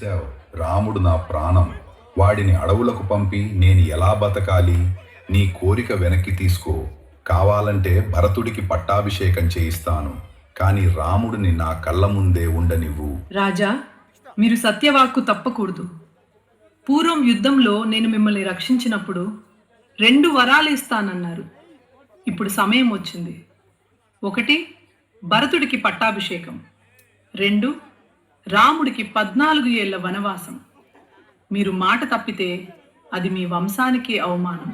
చేశావు. రాముడు నా ప్రాణం. వాడిని అడవులకు పంపి నేను ఎలా బతకాలి? నీ కోరిక వెనక్కి తీసుకో. కావాలంటే భరతుడికి పట్టాభిషేకం చేయిస్తాను. కానీ రాముడిని నా కళ్ళ ముందే ఉండనివ్వు. రాజా, మీరు సత్యవాక్కు తప్పకూడదు. పూర్వం యుద్ధంలో నేను మిమ్మల్ని రక్షించినప్పుడు 2 వరాలు ఇస్తానన్నారు. ఇప్పుడు సమయం వచ్చింది. 1, భరతుడికి పట్టాభిషేకం. 2, రాముడికి 14 ఏళ్ల వనవాసం. మీరు మాట తప్పితే అది మీ వంశానికి అవమానం.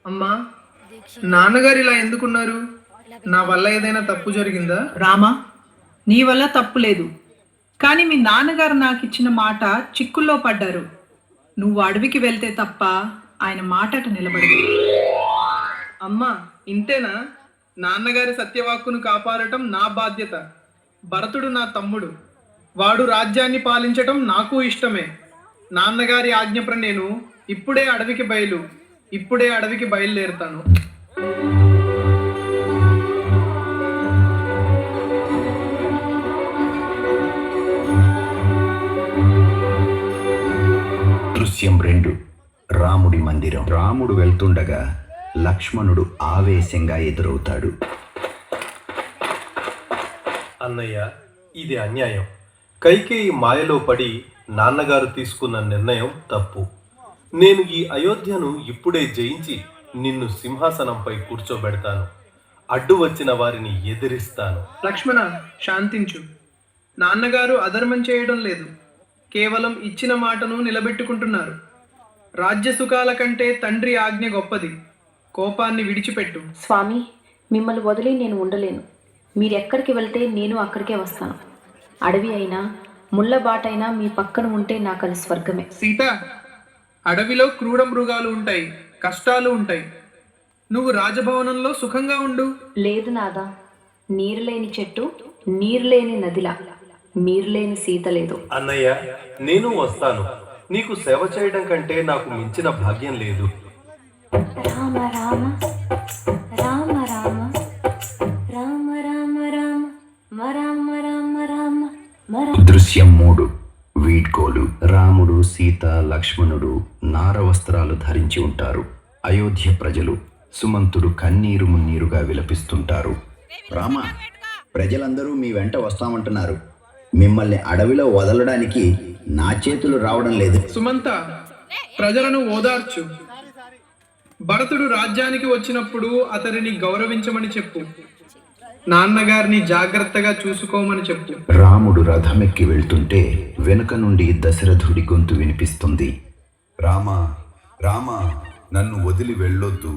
అమ్మా, నాన్నగారు ఇలా ఎందుకున్నారు? నా వల్ల ఏదైనా తప్పు జరిగిందా? రామా, నీ వల్ల తప్పు లేదు. కానీ మీ నాన్నగారు నాకు ఇచ్చిన మాట చిక్కుల్లో పడ్డారు. నువ్వు అడవికి వెళ్తే తప్ప ఆయన మాటట నిలబడదు. అమ్మా, ఇంతేనా? నాన్నగారి సత్యవాక్కును కాపాడటం నా బాధ్యత. భరతుడు నా తమ్ముడు. వాడు రాజ్యాన్ని పాలించటం నాకు ఇష్టమే. నాన్నగారి ఆజ్ఞప్ర నేను ఇప్పుడే అడవికి బయలుదేరుతాను. దృశ్యం 2, రాముడి మందిరం. రాముడు వెళ్తుండగా లక్ష్మణుడు ఆవేశంగా ఎదురవుతాడు. అన్నయ్య, ఇది అన్యాయం. కైకేయి మాయలో పడి నాన్నగారు తీసుకున్న నిర్ణయం తప్పు. నేను ఈ అయోధ్యను ఇప్పుడే జయించి నిన్ను సింహాసనంపై కూర్చోబెడతాను. అడ్డు వచ్చిన వారిని ఎదిరిస్తాను. లక్ష్మణ, శాంతించు. నాన్నగారు అధర్మం చేయడం లేదు. కేవలం ఇచ్చిన మాటను నిలబెట్టుకుంటున్నారు. రాజ్య సుఖాల కంటే తండ్రి ఆజ్ఞ గొప్పది. కోపాన్ని విడిచిపెట్టు. స్వామి, మిమ్మల్ని వదిలి నేను ఉండలేను. మీరెక్కడికి వెళ్తే నేను అక్కడికే వస్తాను. అడవి అయినా ముళ్ళబాటైనా మీ పక్కన ఉంటే నాకు అది స్వర్గమే. సీత, అడవిలో క్రూర మృగాలు ఉంటాయి, కష్టాలు ఉంటాయి. నువ్వు రాజభవనంలో సుఖంగా ఉండు. లేదు నాదా, నీరు లేని చెట్టు, నీరు లేని నదిలా. మీరు లేని సీత లేదు. అన్నయ్య, నేను వస్తాను. నీకు సేవ చేయడం కంటే నాకు మించిన భాగ్యం లేదు. రామ రామ రామ రామ రామ రామ రామ రామ రామ రామ రామ. దృశ్యం 3, వీడ్కోలు. రాముడు, సీత, లక్ష్మణుడు నార వస్త్రాలు ధరించి ఉంటారు. అయోధ్య ప్రజలు సుమంతుడు కన్నీరు మున్నీరుగా విలపిస్తుంటారు. రామ, ప్రజలందరూ మీ వెంట వస్తామంటున్నారు. మిమ్మల్ని అడవిలో వదలడానికి నా చేతులు రావడం లేదు. సుమంత, ప్రజలను ఓదార్చు. భరతుడు రాజ్యానికి వచ్చినప్పుడు అతడిని గౌరవించమని చెప్పు. నాన్నగారిని జాగ్రత్తగా చూసుకోమని చెప్పు. రాముడు రథమెక్కి వెళ్తుంటే వెనుక నుండి దశరథుడి గొంతు వినిపిస్తుంది. రామా, రామా, నన్ను వదిలి వెళ్ళొద్దు.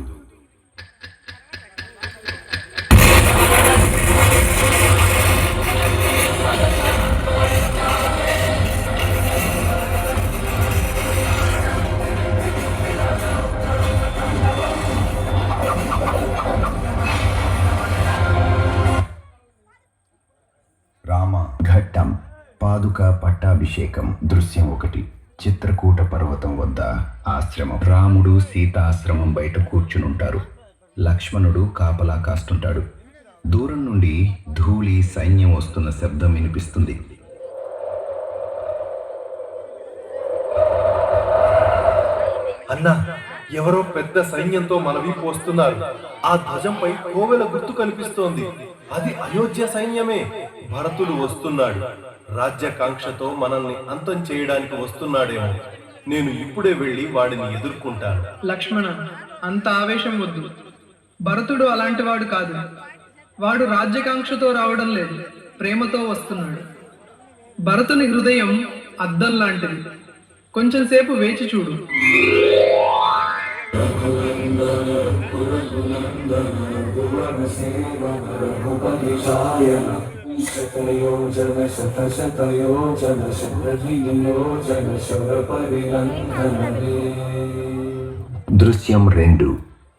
ఘట్టం, పాదుక పట్టాభిషేకం. దృశ్యం 1, చిత్రకూట పర్వతం వద్ద ఆశ్రమం. రాముడు, సీత ఆశ్రమం బయట కూర్చునుంటారు. లక్ష్మణుడు కాపలా కాస్తుంటాడు. దూరం నుండి ధూళి, సైన్యం వస్తున్న శబ్దం వినిపిస్తుంది. అన్నా, ఎవరో పెద్ద సైన్యంతో మన వీపు వస్తున్నారు. ఆ ధ్వజంపై కోవెల గుర్తు కనిపిస్తోంది. అది అయోధ్య సైన్యమే. భరతుడు వస్తున్నాడు. రాజ్యకాంక్షతో మనల్ని అంతం చేయడానికి వస్తున్నాడేమో. నేను ఇప్పుడే వెళ్ళి వాడిని ఎదుర్కొంటాను. లక్ష్మణ, అంత ఆవేశం వద్దు. భరతుడు అలాంటి వాడు కాదు. వాడు రాజ్యకాంక్షతో రావడం లేదు, ప్రేమతో వస్తున్నాడు. భరతుని హృదయం అద్దం లాంటిది. కొంచెం సేపు వేచి చూడు. దృశ్యం 2,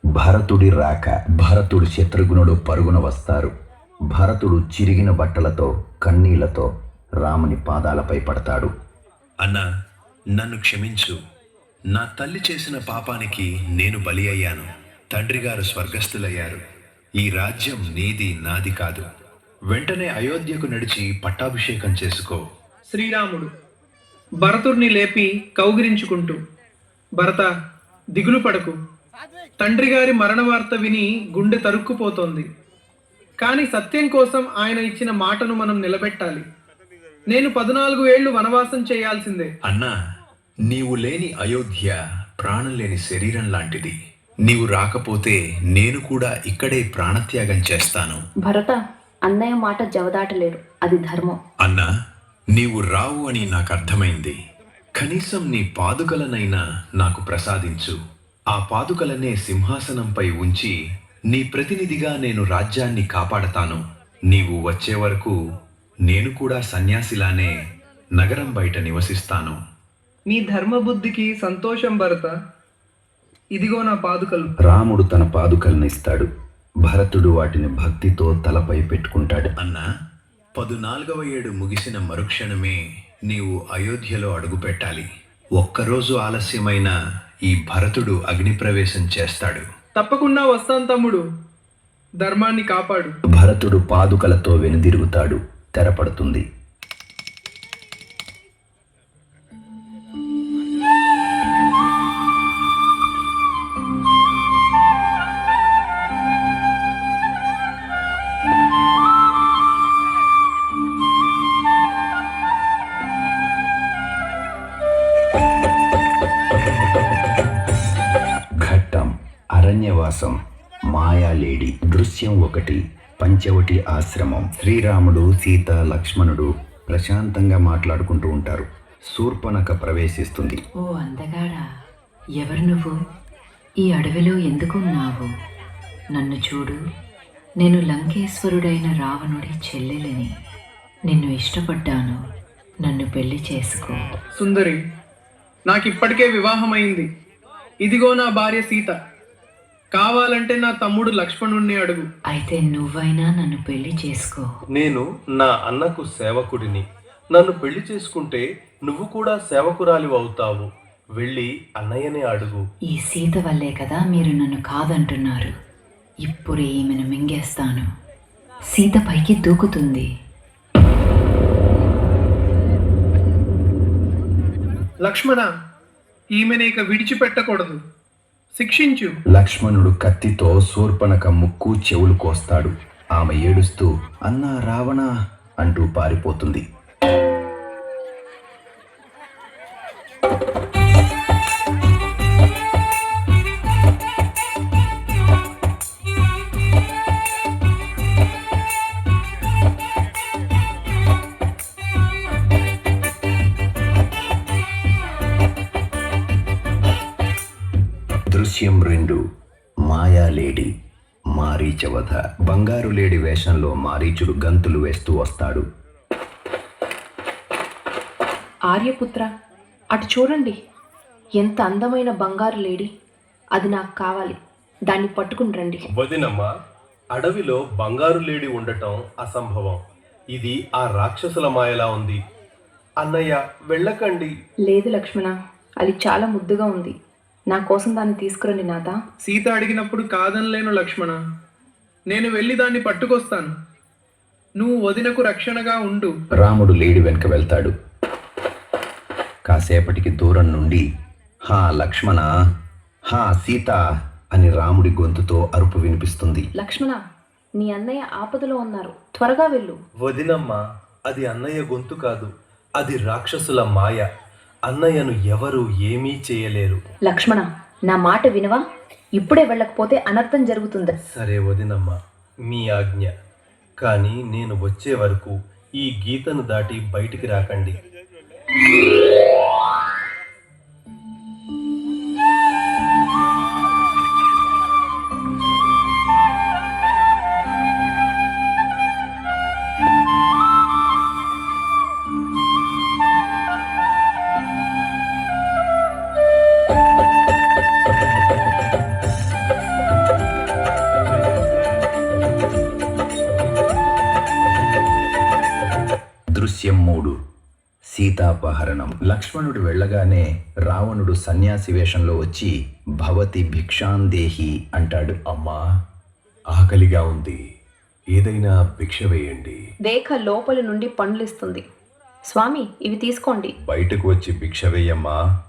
భరతుడి రాక. భరతుడు, శత్రుఘ్నుడు పరుగున వస్తారు. భరతుడు చిరిగిన బట్టలతో, కన్నీళ్లతో రాముని పాదాలపై పడతాడు. అన్నా, నన్ను క్షమించు. నా తల్లి చేసిన పాపానికి నేను బలి అయ్యాను. తండ్రి గారు స్వర్గస్థులయ్యారు. ఈ రాజ్యం నీది, నాది కాదు. వెంటనే అయోధ్యకు నడిచి పట్టాభిషేకం చేసుకో. శ్రీరాముడు, భరతుడిని లేపి కౌగిలించుకుంటూ, భరత, దిగులు పడకు. తండ్రి గారి మరణ వార్త విని గుండె తరుక్కుపోతోంది. కానీ సత్యం కోసం ఆయన ఇచ్చిన మాటను మనం నిలబెట్టాలి. నేను 14 ఏళ్లు వనవాసం చేయాల్సిందే. అన్నా, నీవు లేని అయోధ్య ప్రాణం లేని శరీరం లాంటిది. నీవు రాకపోతే నేను కూడా ఇక్కడే ప్రాణత్యాగం చేస్తాను. భరత, అన్నయ్య మాట జవదాటలేడు, అది ధర్మం. అన్నా, నీవు రావు అని నాకు అర్థమైంది. కనీసం నీ పాదుకలనైనా నాకు ప్రసాదించు. ఆ పాదుకలనే సింహాసనంపై ఉంచి నీ ప్రతినిధిగా నేను రాజ్యాన్ని కాపాడతాను. నీవు వచ్చే వరకు నేను కూడా సన్యాసిలానే నగరం బయట నివసిస్తాను. నీ ధర్మబుద్ధికి సంతోషం భరత. ఇదిగో నా పాదుకలు. రాముడు తన పాదుకలను ఇస్తాడు. భరతుడు వాటిని భక్తితో తలపై పెట్టుకుంటాడు. అన్నా, 14వ ఏడు ముగిసిన మరుక్షణమే నీవు అయోధ్యలో అడుగుపెట్టాలి. ఒక్కరోజు ఆలస్యమైన ఈ భరతుడు అగ్నిప్రవేశం చేస్తాడు. తప్పకుండా వస్తాను తమ్ముడు. ధర్మాన్ని కాపాడు. భరతుడు పాదుకలతో వెనుదిరుగుతాడు. తెరపడుతుంది. ఘట్టం అరణ్యవాసం, మాయాలేడి. దృశ్యం 1, పంచవటి ఆశ్రమం. శ్రీరాముడు, సీత, లక్ష్మణుడు ప్రశాంతంగా మాట్లాడుకుంటూ ఉంటారు. శూర్పణఖ ప్రవేశిస్తుంది. ఓ అందగాడా, ఎవరు నువ్వు? ఈ అడవిలో ఎందుకు ఉన్నావు? నన్ను చూడు, నేను లంకేశ్వరుడైన రావణుడి చెల్లెలిని. నిన్ను ఇష్టపడ్డాను, నన్ను పెళ్లి చేసుకో. సుందరి, నాకిప్పటికే వివాహమైంది. ఇదిగో నా భార్య సీత. కావాలంటే నా తమ్ముడు లక్ష్మణుణ్ణి అడుగు. అయితే నువ్వైనా నన్ను పెళ్లి చేసుకో. నేను నా అన్నకు సేవకుడిని. నన్ను పెళ్లి చేసుకుంటే నువ్వు కూడా సేవకురాలివి అవుతావు. వెళ్ళి అన్నయ్యనే అడుగు. ఈ సీత వల్లే కదా మీరు నన్ను కాదంటున్నారు. ఇప్పుడు ఈమెను మింగేస్తాను. సీత పైకి దూకుతుంది. లక్ష్మణ, ఈమెను ఇక విడిచిపెట్టకూడదు. శిక్షించు. లక్ష్మణుడు కత్తితో శూర్పణఖ ముక్కు, చెవులు కోస్తాడు. ఆమె ఏడుస్తూ అన్నా రావణ అంటూ పారిపోతుంది. దృశ్యం 2, మాయాలేడి, మారీచవధ. బంగారు లేడి వేషంలో మారీచుడు గంతులు వేస్తూ వస్తాడు. ఆర్యపుత్ర, అటు చూడండి, ఎంత అందమైన బంగారు లేడి. అది నాకు కావాలి. దాన్ని పట్టుకుని రండి. వదినమ్మ, అడవిలో బంగారు లేడి ఉండటం అసంభవం. ఇది ఆ రాక్షసుల మాయలా ఉంది. అన్నయ్య, వెళ్ళకండి. లేదు లక్ష్మణ, అది చాలా ముద్దుగా ఉంది. నా కోసం దాన్ని తీసుకురండి నాథ. సీత అడిగినప్పుడు కాదనలేను లక్ష్మణ. నేను వెళ్ళి దాన్ని పట్టుకొస్తాను. నువ్వు వదినకు రక్షణగా ఉండు. రాముడు లేడి వెనుక వెళ్తాడు. కాసేపటికి దూరం నుండి హా లక్ష్మణ, హా సీత అని రాముడి గొంతుతో అరుపు వినిపిస్తుంది. లక్ష్మణ, నీ అన్నయ్య ఆపదలో ఉన్నారు, త్వరగా వెళ్ళు. వదినమ్మ, అది అన్నయ్య గొంతు కాదు. అది రాక్షసుల మాయ. అన్నయ్యను ఎవరు ఏమీ చేయలేరు. లక్ష్మణ, నా మాట వినవా? ఇప్పుడే వెళ్ళకపోతే అనర్థం జరుగుతుంది. సరే వదినమ్మ, మీ ఆజ్ఞ. కానీ నేను వచ్చే వరకు ఈ గీతను దాటి బయటికి రాకండి. దృశ్యం 3, సీతాపహరణం. లక్ష్మణుడు వెళ్ళగానే రావణుడు సన్యాసి వేషంలో వచ్చి భవతి భిక్షాందేహి అంటాడు. అమ్మా, ఆకలిగా ఉంది, ఏదైనా భిక్ష వేయండి. రేఖ లోపలి నుండి పండ్లిస్తుంది. స్వామి ఇవి తీసుకోండి. బయటకు వచ్చి భిక్ష వేయమ్మా.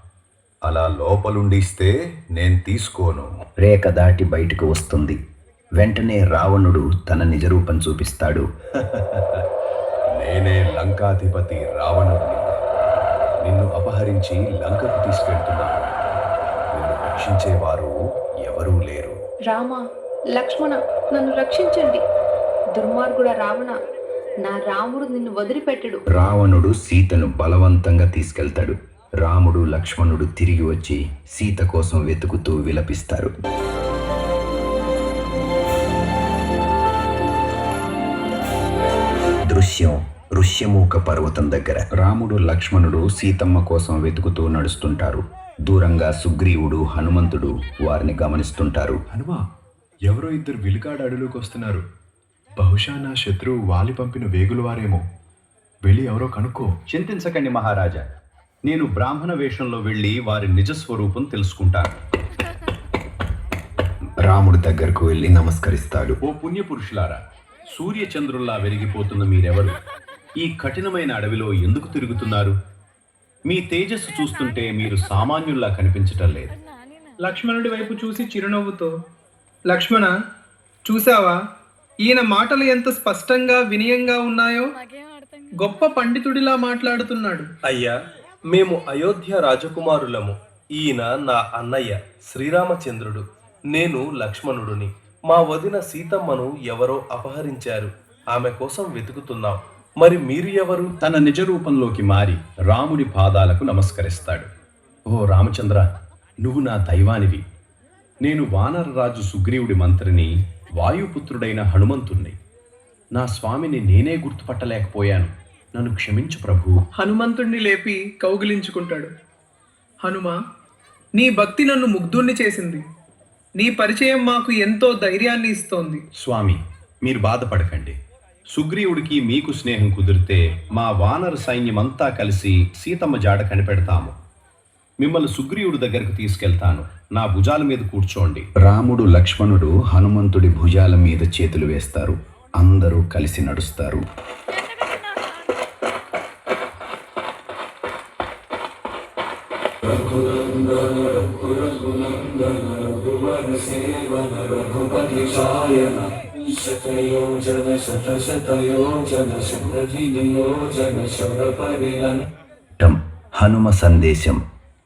అలా లోపలుండిస్తే నేను తీసుకోను. రేఖ దాటి బయటకు వస్తుంది. వెంటనే రావణుడు తన నిజరూపం చూపిస్తాడు. నేనే లంకాధిపతి రావణుడిని. నిన్ను అపహరించి లంకకు తీసుకెళ్తున్నాను. నిన్ను రక్షించేవారు ఎవరూ లేరు. రామ, లక్ష్మణ, నన్ను రక్షించండి. దుర్మార్గుడ రావణ, నా రాముడు నిన్ను వదిలిపెట్టడు. రావణుడు సీతను బలవంతంగా తీసుకెళ్తాడు. రాముడు లక్ష్మణుడు తిరిగి వచ్చి సీత కోసం వెతుకుతూ విలపిస్తారు. దృశ్యం ఋష్యమూక పర్వతం దగ్గర. రాముడు లక్ష్మణుడు సీతమ్మ కోసం వెతుకుతూ నడుస్తుంటారు. దూరంగా సుగ్రీవుడు హనుమంతుడు వారిని గమనిస్తుంటారు. హనుమా, ఎవరో ఇద్దరు విలుకాడు అడవిలోకి వస్తున్నారు. బహుశా నా శత్రువు వాలి పంపిన వేగుల వారేమో. వెళ్ళి ఎవరో కనుక్కో. చింతించకండి మహారాజా. నేను బ్రాహ్మణ వేషంలో వెళ్ళి వారి నిజస్వరూపం తెలుసుకుంటాను. రాముడి దగ్గరకు వెళ్ళి నమస్కరిస్తాడు. ఓ పుణ్యపురుషులారా, సూర్యచంద్రుల్లా వెలిగిపోతున్న మీరెవరు? ఈ కఠినమైన అడవిలో ఎందుకు తిరుగుతున్నారు? మీ తేజస్సు చూస్తుంటే మీరు సామాన్యుల్లా కనిపించటం లేదు. లక్ష్మణుడి వైపు చూసి చిరునవ్వుతో, లక్ష్మణ, చూసావా ఈయన మాటలు ఎంత స్పష్టంగా వినయంగా ఉన్నాయో? గొప్ప పండితుడిలా మాట్లాడుతున్నాడు. అయ్యా, మేము అయోధ్య రాజకుమారులము. ఈయన నా అన్నయ్య శ్రీరామచంద్రుడు. నేను లక్ష్మణుడిని. మా వదిన సీతమ్మను ఎవరో అపహరించారు. ఆమె కోసం వెతుకుతున్నాం. మరి మీరు ఎవరు? తన నిజ రూపంలోకి మారి రాముడి పాదాలకు నమస్కరిస్తాడు. ఓ రామచంద్ర, నువ్వు నా దైవానివి. నేను వానరరాజు సుగ్రీవుడి మంత్రిని, వాయుపుత్రుడైన హనుమంతుణ్ణి. నా స్వామిని నేనే గుర్తుపట్టలేకపోయాను. నన్ను క్షమించు ప్రభు. హనుమంతుణ్ణి లేపి కౌగిలించుకుంటాడు. హనుమ, నీ భక్తి నన్ను ముగ్ధుణ్ణి చేసింది. నీ పరిచయం మాకు ఎంతో ధైర్యాన్ని ఇస్తోంది. స్వామి, మీరు బాధపడకండి. సుగ్రీవుడికి మీకు స్నేహం కుదిరితే మా వానర సైన్యమంతా కలిసి సీతమ్మ జాడ కనిపెడతాము. మిమ్మల్ని సుగ్రీవుడి దగ్గరకు తీసుకెళ్తాను. నా భుజాల మీద కూర్చోండి. రాముడు లక్ష్మణుడు హనుమంతుడి భుజాల మీద చేతులు వేస్తారు. అందరూ కలిసి నడుస్తారు. హనుమ సందేశం.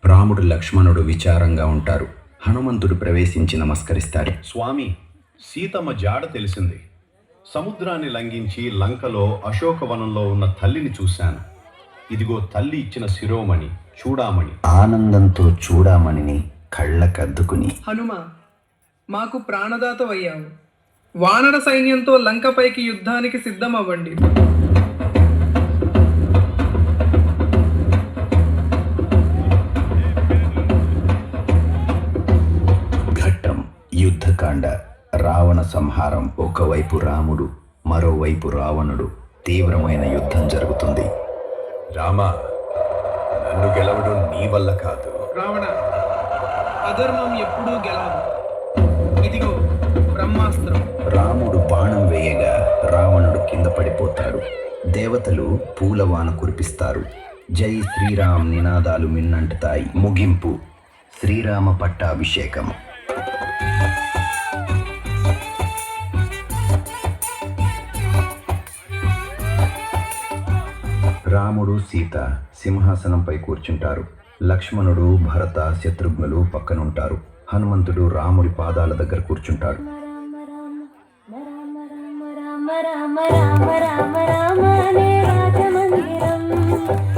రాముడు లక్ష్మణుడు విచారంగా ఉంటారు. హనుమంతుడు ప్రవేశించి నమస్కరిస్తాడు. స్వామి, సీతమ్మ జాడ తెలిసింది. సముద్రాన్ని లంఘించి లంకలో అశోకవనంలో ఉన్న తల్లిని చూశాను. ఇదిగో తల్లి ఇచ్చిన శిరోమణి, చూడామణి. ఆనందంతో చూడామణిని కళ్ళకద్దుకుని, హనుమ, మాకు ప్రాణదాతవయ్యావు. వానర సైన్యంతో లంకపైకి యుద్ధానికి సిద్ధమవ్వండి. ఘట్టం యుద్ధకాండ. రావణ సంహారం. ఒకవైపు రాముడు, మరోవైపు రావణుడు. తీవ్రమైన యుద్ధం జరుగుతుంది. రామా, నన్ను గెలవడం నీ వల్ల కాదు. రావణ, అధర్మం ఎప్పుడూ గెలవదు. ఇదిగో బ్రహ్మాస్త్రం. రాముడు బాణం వేయగా రావణుడు కింద పడిపోతాడు. దేవతలు పూలవాన కురిపిస్తారు. జై శ్రీరామ్ నినాదాలు మిన్నంటుతాయి. ముగింపు. శ్రీరామ పట్టాభిషేకం. రాముడు సీత సింహాసనంపై కూర్చుంటారు. లక్ష్మణుడు భరత శత్రుఘ్నులు పక్కనుంటారు. హనుమంతుడు రాముడి పాదాల దగ్గర కూర్చుంటాడు. రామ రామ రామ రామ రామ రామ రామ రామ రామ రామ